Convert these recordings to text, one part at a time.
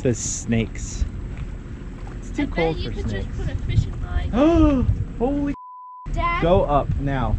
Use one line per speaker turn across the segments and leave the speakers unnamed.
says snakes. It's too cold for snakes.
You could just put a fishing line.
Oh, holy!
Dad?
Go up now.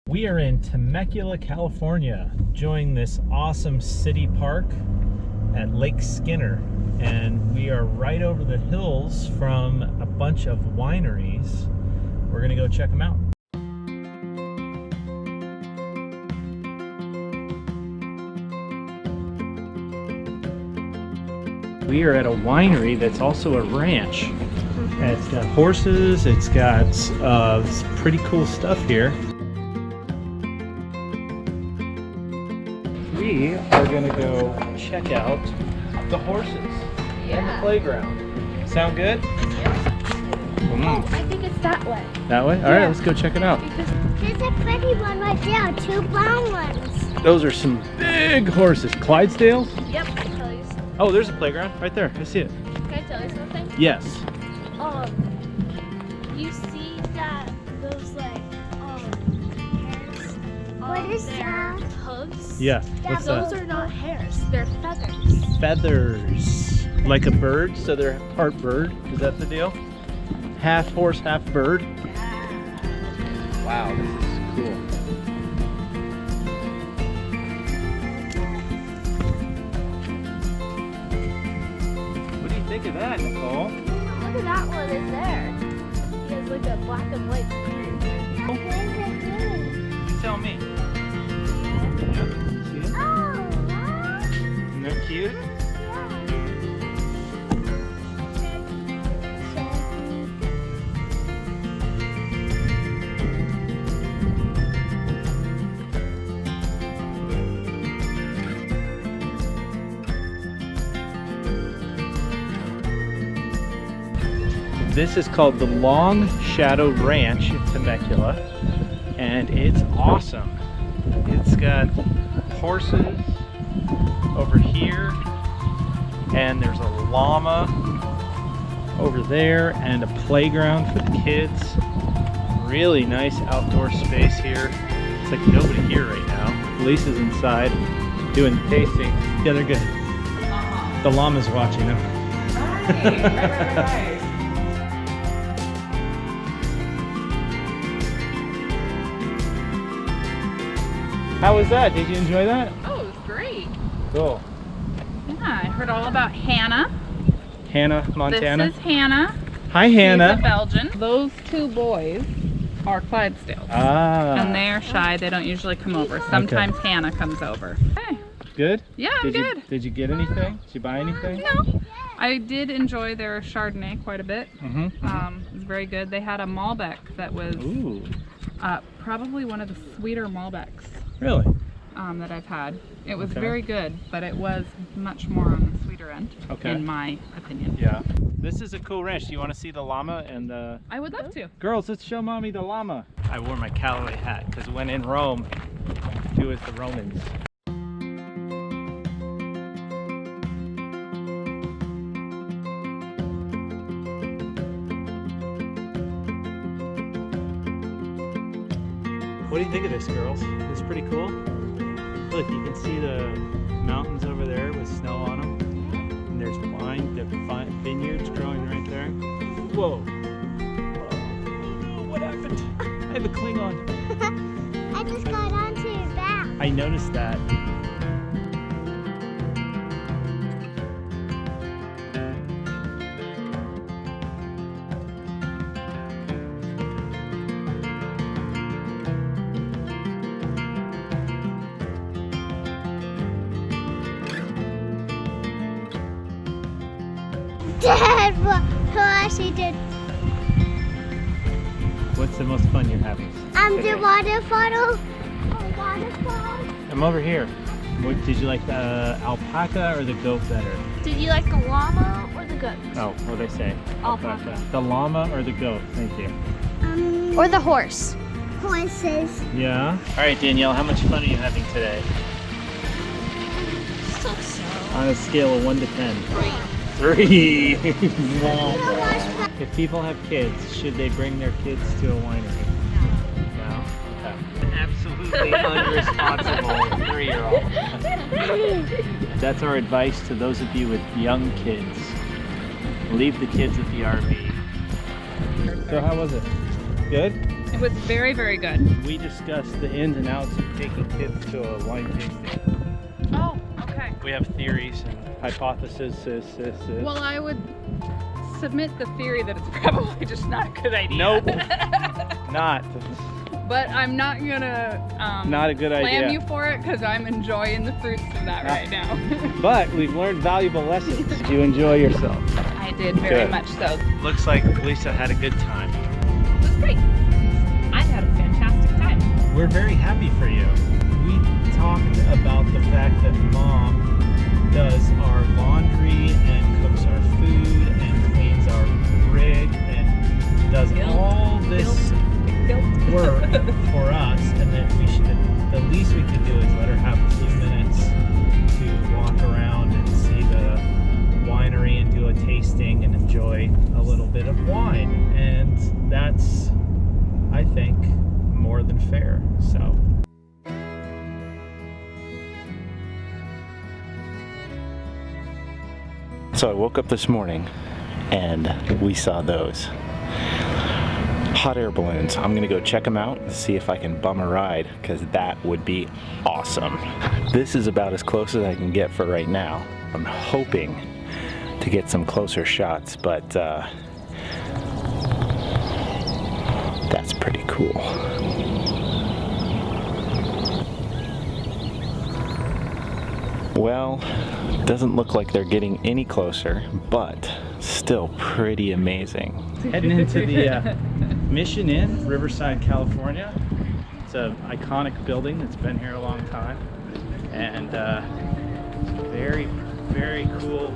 We are in Temecula, California, enjoying this awesome city park at Lake Skinner. And we are right over the hills from a bunch of wineries. We're gonna go check them out. We are at a winery that's also a ranch. It's got horses, it's got some pretty cool stuff here. We are going to go check out the horses and the playground. Sound good?
Oh, I think it's that way.
That way? Alright, let's go check it out.
There's a pretty one right there, 2 brown ones.
Those are some big horses. Clydesdales?
Yep, I can tell you something.
Oh, there's a playground right there. I see it.
Can I tell you something?
Yes.
You see that those like hairs on their hooves?
Yeah. What's that?
Those are not hairs, they're feathers.
Feathers. Like a bird, so they're part bird. Is that the deal? Half horse, half bird?
Yeah.
Wow, this is cool. What do you think of that, Nicole?
Look at that one is there. He has like a black and white. What is it doing?
You tell me. See it?
Oh, wow.
Isn't that cute? This is called the Long Shadow Ranch in Temecula, and it's awesome. It's got horses over here, and there's a llama over there, and a playground for the kids. Really nice outdoor space here. It's like nobody here right now. Lisa's inside doing the tasting. Yeah, they're good. The llama's watching them.
Right.
How was that? Did you enjoy that?
Oh, it was great.
Cool.
Yeah, I heard all about Hannah.
Hannah, Montana.
This is Hannah.
Hi, Hannah.
She's a Belgian. Those 2 boys are Clydesdales.
Ah.
And they're shy. They don't usually come over. Sometimes Hannah comes over. Hey.
Good?
Yeah, I'm good.
Did you get anything? Did you buy anything?
No. I did enjoy their Chardonnay quite a bit.
Mm-hmm.
It was very good. They had a Malbec that was probably one of the sweeter Malbecs.
Really?
That I've had. It was very good, but it was much more on the sweeter end, in my opinion.
Yeah. This is a cool ranch. Do you want to see the llama and the...
I would love to.
Girls, let's show mommy the llama. I wore my Callaway hat because when in Rome, do as the Romans. What do you think of this, girls? It's pretty cool. Look, you can see the mountains over there with snow on them. And there's wine, the vineyards growing right there. Whoa. Whoa. What happened? I have a Klingon.
I just got onto your back.
I noticed that.
Dad, who actually did?
What's the most fun you're having?
The waterfall. Waterfall.
I'm over here. What, did you like the alpaca or the goat better?
Did you like the llama or the goat.
Oh, what did I say?
Alpaca.
The llama or the goat? Thank you.
Or the horse. Horses.
Yeah. All right, Danielle, how much fun are you having today?
So.
On a scale of 1 to 10. 3. If people have kids, should they bring their kids to a winery? No? Okay. Absolutely unresponsible 3-year-old. That's our advice to those of you with young kids. Leave the kids at the RV. So how was it? Good?
It was very, very good.
We discussed the ins and outs of taking kids to a wine tasting.
Oh, okay.
We have theories and hypotheses.
Well, I would submit the theory that it's probably just not a good idea.
Nope. Not.
But I'm not gonna
not a good
slam
idea.
you for it because I'm enjoying the fruits of that right now.
But we've learned valuable lessons. Did you enjoy yourself?
I did very
Good.
much so.
Looks like Lisa had a good time.
It was great. I had a fantastic time.
We're very happy for you. We talked about the fact that Mom does our laundry and cooks our food and cleans our rig and does all this work for us, and that we should, the least we could do is let her have a few minutes to walk around and see the winery and do a tasting and enjoy a little bit of wine. And that's, I think, more than fair. So I woke up this morning and we saw those hot air balloons. I'm gonna go check them out and see if I can bum a ride, because that would be awesome. This is about as close as I can get for right now. I'm hoping to get some closer shots, but that's pretty cool. Well, doesn't look like they're getting any closer, but still pretty amazing. Heading into the Mission Inn, Riverside, California. It's an iconic building that's been here a long time, and very, very cool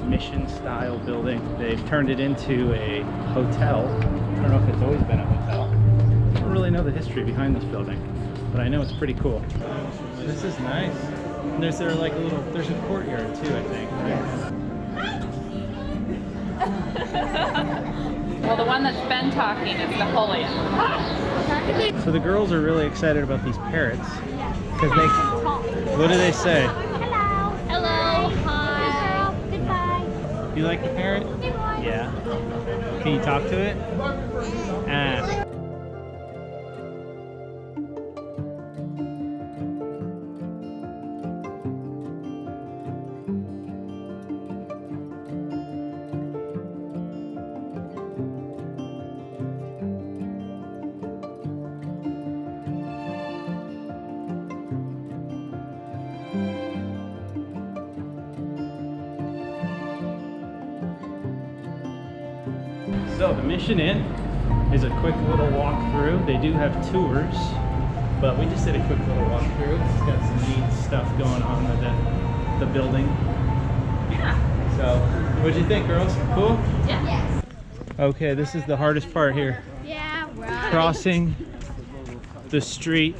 mission-style building. They've turned it into a hotel. I don't know if it's always been a hotel. I don't really know the history behind this building, but I know it's pretty cool. This is nice. And there's like a little, there's a courtyard too, I think, right?
Well, the one that's been talking is the Holian.
So the girls are really excited about these parrots because they, what do they say?
Hello. Hello. Hi. Goodbye.
You like the parrot? Yeah. Can you talk to it? Ah. So the Mission Inn is a quick little walk through. They do have tours, but we just did a quick little walk through. It's got some neat stuff going on with the building.
Yeah.
So, what'd you think, girls? Cool?
Yeah. Yes.
Okay, this is the hardest part here.
Yeah, right.
Crossing the street.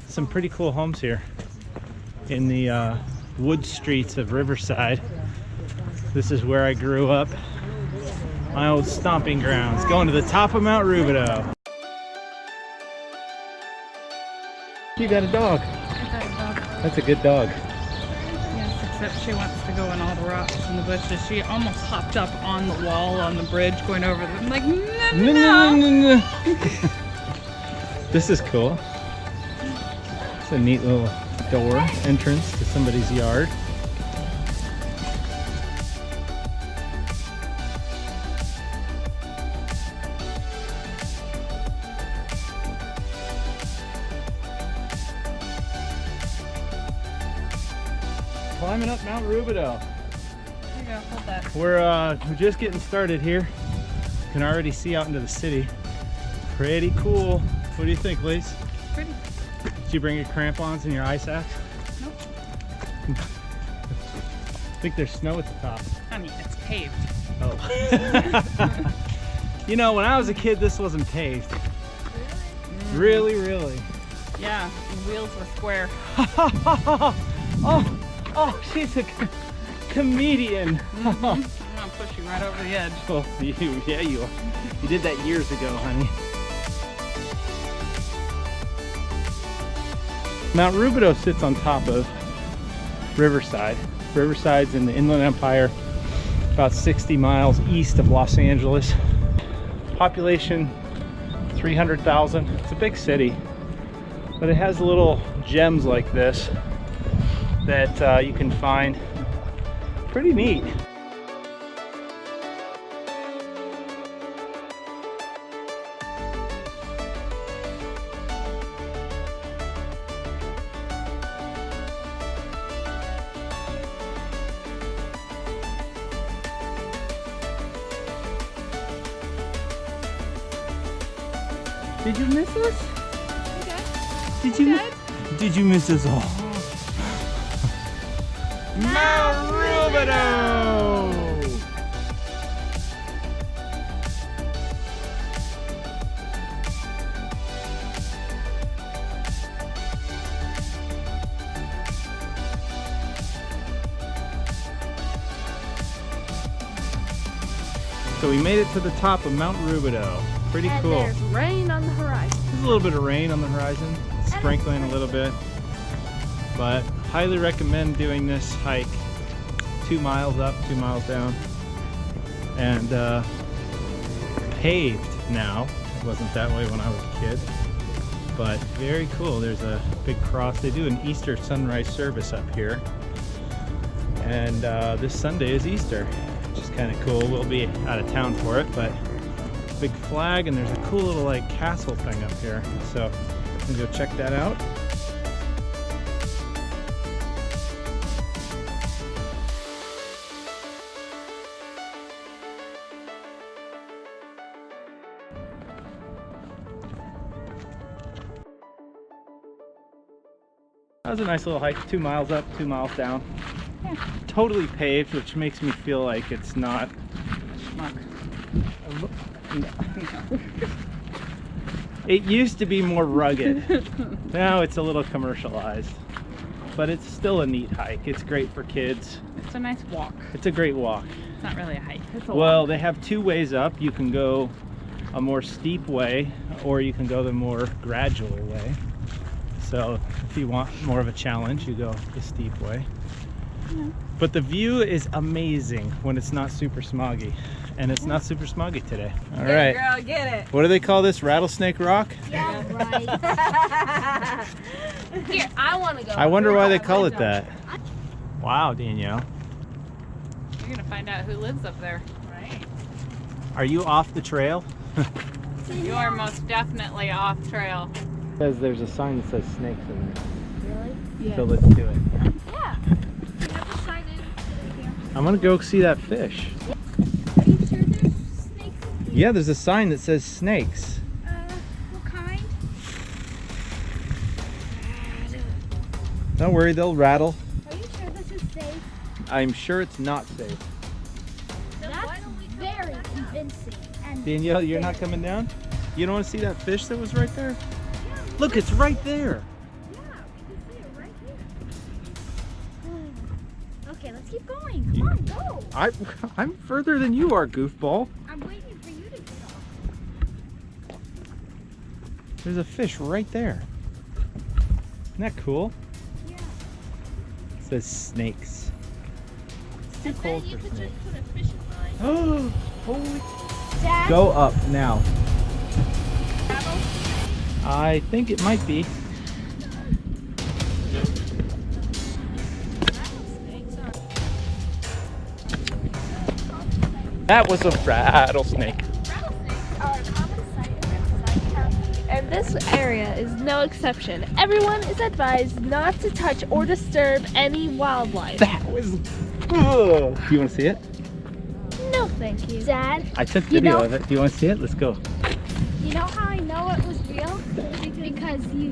Some pretty cool homes here in the wood streets of Riverside. This is where I grew up. My old stomping grounds, going to the top of Mount Rubidoux. You got a dog.
I got a dog.
That's a good dog.
Yes, except she wants to go in all the rocks and the bushes. She almost hopped up on the wall on the bridge going over them. I'm like, no.
This is cool. It's a neat little door entrance to somebody's yard. Climbing up Mount Rubidoux.
Here you go, hold that.
We're just getting started here. You can already see out into the city. Pretty cool. What do you think, Lise?
Pretty.
Did you bring your crampons and your ice axe?
Nope.
think there's snow at the top.
Honey, it's paved.
Oh. You know, when I was a kid, this wasn't paved. Really, really.
Yeah, the wheels were square.
Oh, she's a comedian.
I'm gonna push you right over the edge.
Oh, yeah, you are. You did that years ago, honey. Mount Rubidoux sits on top of Riverside. Riverside's in the Inland Empire, about 60 miles east of Los Angeles. Population 300,000. It's a big city, but it has little gems like this that you can find. Pretty neat. Did you miss us? Did you miss us all? Mount Rubidoux! So we made it to the top of Mount Rubidoux. Pretty
And
cool.
there's rain on the horizon.
There's a little bit of rain on the horizon, sprinkling a little bit, but highly recommend doing this hike. 2 miles up, 2 miles down, and paved now. It wasn't that way when I was a kid, but very cool. There's a big cross. They do an Easter sunrise service up here, and this Sunday is Easter, which is kind of cool. We'll be out of town for it, but big flag, and there's a cool little like castle thing up here, so I'm gonna go check that out. That was a nice little hike. 2 miles up, 2 miles down.
Yeah.
Totally paved, which makes me feel like it's not
Schmuck.
It used to be more rugged. Now it's a little commercialized, but it's still a neat hike. It's great for kids.
It's a nice walk.
It's a great walk.
It's not really a hike. It's a
Well,
walk.
they have 2 ways up. You can go a more steep way, or you can go the more gradual way. So if you want more of a challenge, you go the steep way.
Yeah.
But the view is amazing when it's not super smoggy. And it's not super smoggy today. All right.
Girl, get it.
What do they call this? Rattlesnake Rock?
Yeah, right. Here, I want to go.
I wonder why they call it that. Wow, Danielle.
You're gonna find out who lives up there. Right.
Are you off the trail?
You are most definitely off trail.
Because there's a sign that says snakes in there.
Really?
Yeah.
So let's do it.
Yeah. You have to sign in here.
I'm gonna go see that fish.
Are you sure there's snakes in here?
Yeah, there's a sign that says snakes.
What kind?
Don't worry, they'll rattle.
Are you sure this is safe?
I'm sure it's not safe.
That's very convincing. And
Danielle, you're not coming down? You don't want to see that fish that was right there? Look, it's right there.
yeah, we can see it right here. Okay, let's keep going. Come on, go.
I'm further than you are, goofball.
I'm waiting for you to get off.
There's a fish right there. Isn't that cool?
Yeah.
It says snakes. It's too
And
cold
then you
for
could
snakes.
just put a fishing line.
Oh, holy.
Dad,
Go up now.
rattlesnake?
I think it might be.
Rattlesnakes are
That was a rattlesnake.
Rattlesnakes are a common sight in Riverside County, and this area is no exception. Everyone is advised not to touch or disturb any wildlife.
That was. Ugh. Do you want to see it?
No, thank you. Dad,
I took
You
video
know-
of it. Do you want to see it? Let's go.
you know how I know it was real? Because you.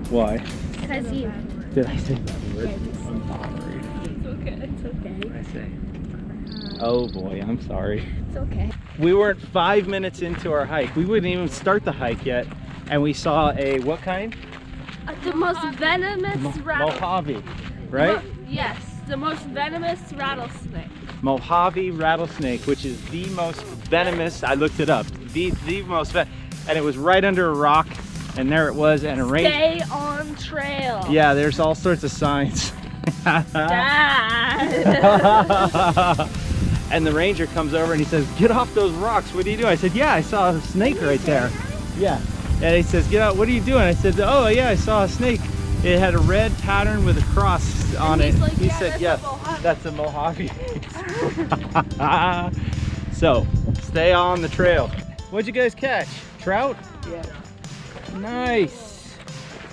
Why?
Because you.
Did I say that word? I'm sorry.
It's
It's okay.
What did I say? Oh boy, I'm sorry.
It's okay.
We weren't 5 minutes into our hike. We wouldn't even start the hike yet. And we saw a, what kind?
The most venomous rattlesnake.
Mojave, right?
Yes, the most venomous rattlesnake.
Mojave rattlesnake, which is the most venomous, I looked it up, the most and it was right under a rock, and there it was, and a ranger.
Stay on trail.
Yeah, there's all sorts of signs.
Dad.
And the ranger comes over and he says, "Get off those rocks, what are you doing?" I said, "Yeah, I saw a snake right there." Yeah, and he says, "Get out, what are you doing?" I said, "Oh yeah, I saw a snake. It had a red pattern with a cross on it."
Like,
he
yeah,
said,
"Yes,
that's a Mojave." So, stay on the trail. What'd you guys catch? Trout?
Yeah.
Nice.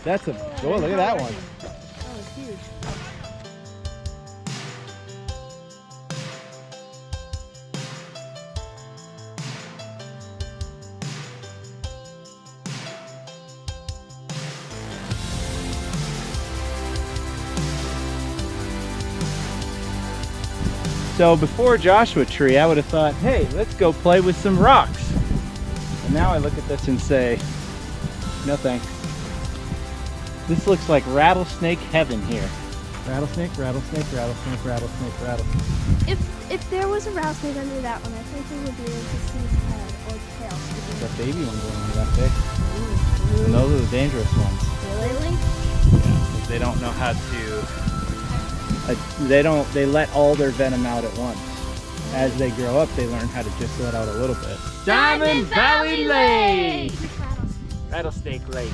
That's a, oh, look at that one.
Oh, it's huge.
So before Joshua Tree, I would have thought, hey, let's go play with some rocks. And now I look at this and say, no thanks. This looks like rattlesnake heaven here. Rattlesnake, rattlesnake, rattlesnake, rattlesnake, rattlesnake.
If there was a rattlesnake under that one, I think we would be able to see his head or tail.
That baby one going on that big. And those are the dangerous ones.
Really?
Yeah, 'cause they don't know how to, they let all their venom out at once. As they grow up, they learn how to just let out a little bit. Diamond Valley Lake! Rattlesnake Lake.